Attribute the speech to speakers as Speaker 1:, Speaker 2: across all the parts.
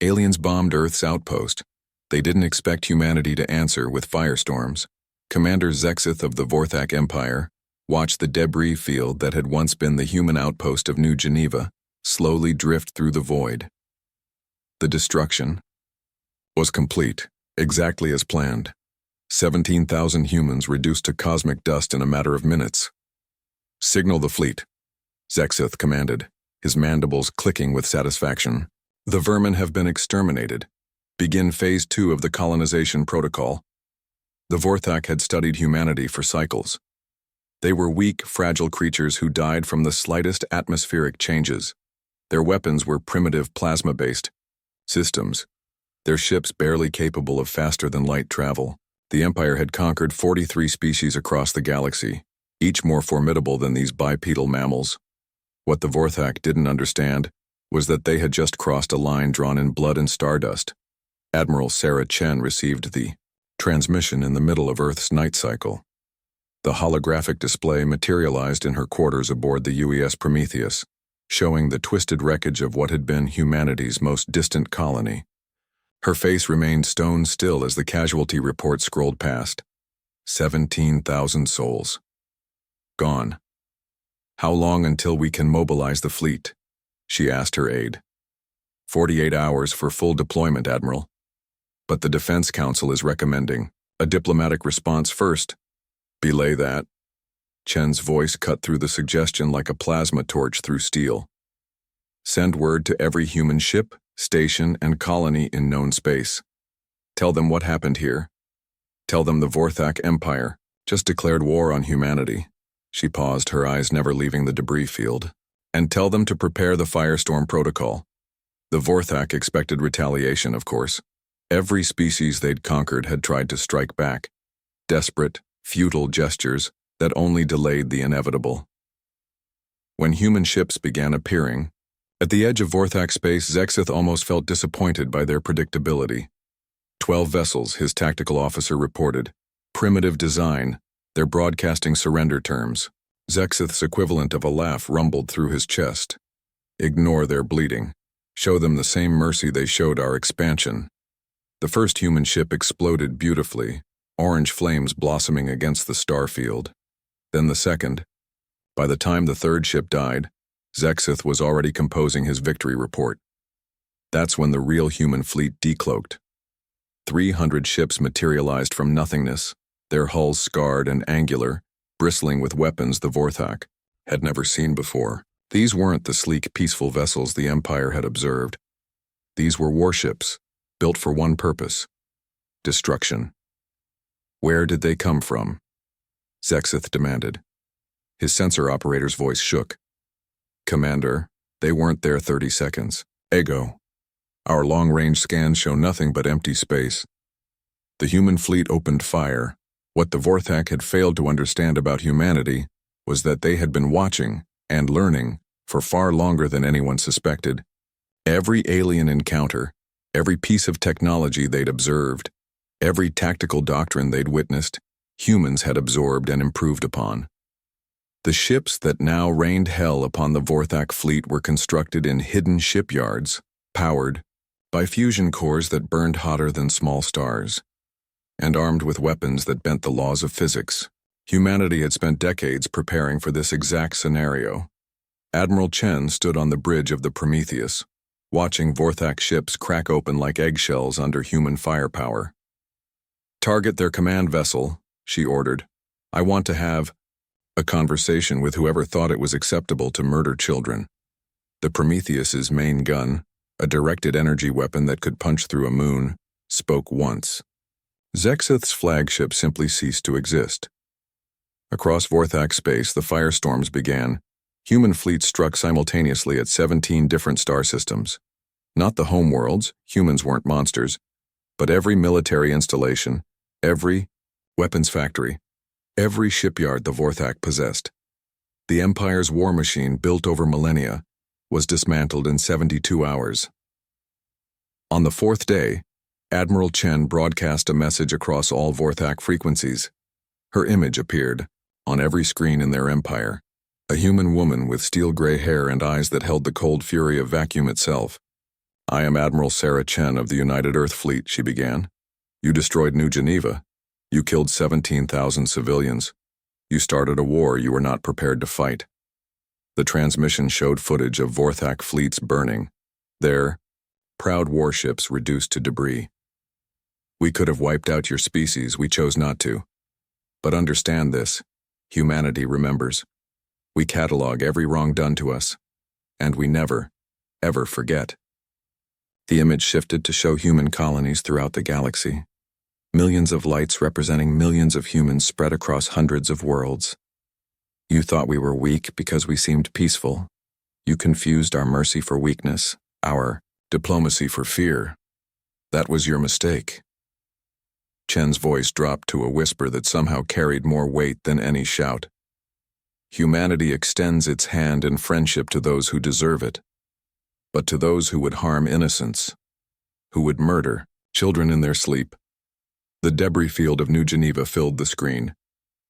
Speaker 1: Aliens bombed Earth's outpost. They didn't expect humanity to answer with firestorms. Commander Zexith of the Vorthak Empire watched the debris field that had once been the human outpost of New Geneva slowly drift through the void. The destruction was complete, exactly as planned. 17,000 humans reduced to cosmic dust in a matter of minutes. "Signal the fleet," Zexith commanded, his mandibles clicking with satisfaction. "The vermin have been exterminated. Begin Phase 2 of the colonization protocol." The Vorthak had studied humanity for cycles. They were weak, fragile creatures who died from the slightest atmospheric changes. Their weapons were primitive plasma-based systems, their ships barely capable of faster-than-light travel. The Empire had conquered 43 species across the galaxy, each more formidable than these bipedal mammals. What the Vorthak didn't understand was that they had just crossed a line drawn in blood and stardust. Admiral Sarah Chen received the transmission in the middle of Earth's night cycle. The holographic display materialized in her quarters aboard the UES Prometheus, showing the twisted wreckage of what had been humanity's most distant colony. Her face remained stone still as the casualty report scrolled past. 17,000 souls. Gone. "How long until we can mobilize the fleet?" she asked her aide. 48 hours for full deployment, Admiral. But the Defense Council is recommending a diplomatic response first. Belay that. Chen's voice cut through the suggestion like a plasma torch through steel. Send word to every human ship, station, and colony in known space. Tell them what happened here. Tell them the Vorthak Empire just declared war on humanity. She paused, her eyes never leaving the debris field. And tell them to prepare the Firestorm protocol. The Vorthak expected retaliation, of course. Every species they'd conquered had tried to strike back. Desperate, futile gestures that only delayed the inevitable. When human ships began appearing, at the edge of Vorthak space, Zexith almost felt disappointed by their predictability. 12 vessels, his tactical officer reported. Primitive design, their broadcasting surrender terms. Zexith's equivalent of a laugh rumbled through his chest. Ignore their bleeding. Show them the same mercy they showed our expansion. The first human ship exploded beautifully, orange flames blossoming against the star field. Then the second. By the time the third ship died, Zexith was already composing his victory report. That's when the real human fleet decloaked. 300 ships materialized from nothingness, their hulls scarred and angular, bristling with weapons the Vorthak had never seen before. These weren't the sleek, peaceful vessels the Empire had observed. These were warships, built for one purpose: destruction. Where did they come from? Zexith demanded. His sensor operator's voice shook. Commander, they weren't there 30 seconds. Ego. Our long-range scans show nothing but empty space. The human fleet opened fire. What the Vorthak had failed to understand about humanity was that they had been watching and learning for far longer than anyone suspected. Every alien encounter, every piece of technology they'd observed, every tactical doctrine they'd witnessed, humans had absorbed and improved upon. The ships that now rained hell upon the Vorthak fleet were constructed in hidden shipyards, powered by fusion cores that burned hotter than small stars, and armed with weapons that bent the laws of physics. Humanity had spent decades preparing for this exact scenario. Admiral Chen stood on the bridge of the Prometheus, watching Vorthak ships crack open like eggshells under human firepower. "Target their command vessel," she ordered. "I want to have a conversation with whoever thought it was acceptable to murder children." The Prometheus's main gun, a directed energy weapon that could punch through a moon, spoke once. Zexith's flagship simply ceased to exist. Across Vorthak space, the firestorms began. Human fleets struck simultaneously at 17 different star systems. Not the homeworlds, humans weren't monsters, but every military installation, every weapons factory, every shipyard the Vorthak possessed. The Empire's war machine, built over millennia, was dismantled in 72 hours. On the fourth day, Admiral Chen broadcast a message across all Vorthak frequencies. Her image appeared on every screen in their empire, a human woman with steel-gray hair and eyes that held the cold fury of vacuum itself. I am Admiral Sarah Chen of the United Earth Fleet, she began. You destroyed New Geneva. You killed 17,000 civilians. You started a war you were not prepared to fight. The transmission showed footage of Vorthak fleets burning, their proud warships reduced to debris. We could have wiped out your species, we chose not to. But understand this, humanity remembers. We catalog every wrong done to us, and we never, ever forget. The image shifted to show human colonies throughout the galaxy. Millions of lights representing millions of humans spread across hundreds of worlds. You thought we were weak because we seemed peaceful. You confused our mercy for weakness, our diplomacy for fear. That was your mistake. Chen's voice dropped to a whisper that somehow carried more weight than any shout. Humanity extends its hand in friendship to those who deserve it, but to those who would harm innocents, who would murder children in their sleep. The debris field of New Geneva filled the screen.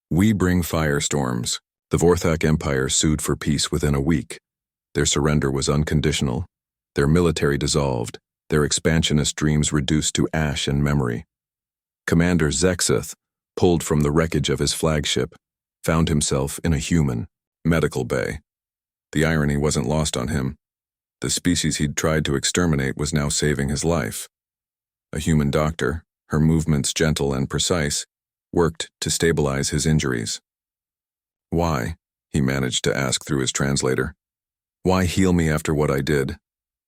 Speaker 1: We bring firestorms. The Vorthak Empire sued for peace within a week. Their surrender was unconditional. Their military dissolved. Their expansionist dreams reduced to ash and memory. Commander Zexith, pulled from the wreckage of his flagship, found himself in a human medical bay. The irony wasn't lost on him. The species he'd tried to exterminate was now saving his life. A human doctor, her movements gentle and precise, worked to stabilize his injuries. Why? He managed to ask through his translator. Why heal me after what I did?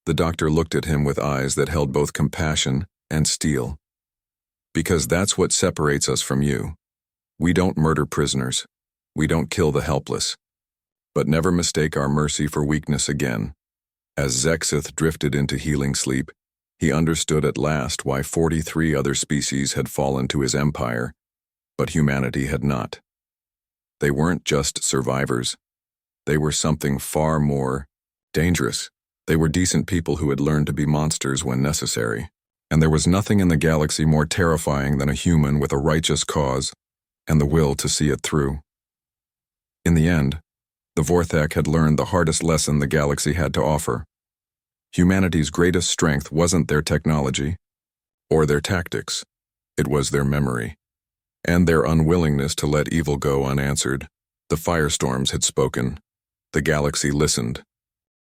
Speaker 1: The doctor looked at him with eyes that held both compassion and steel. Because that's what separates us from you. We don't murder prisoners. We don't kill the helpless. But never mistake our mercy for weakness again. As Zexith drifted into healing sleep, he understood at last why 43 other species had fallen to his empire, but humanity had not. They weren't just survivors. They were something far more dangerous. They were decent people who had learned to be monsters when necessary. And there was nothing in the galaxy more terrifying than a human with a righteous cause and the will to see it through. In the end, the Vorthak had learned the hardest lesson the galaxy had to offer. Humanity's greatest strength wasn't their technology or their tactics. It was their memory and their unwillingness to let evil go unanswered. The firestorms had spoken. The galaxy listened.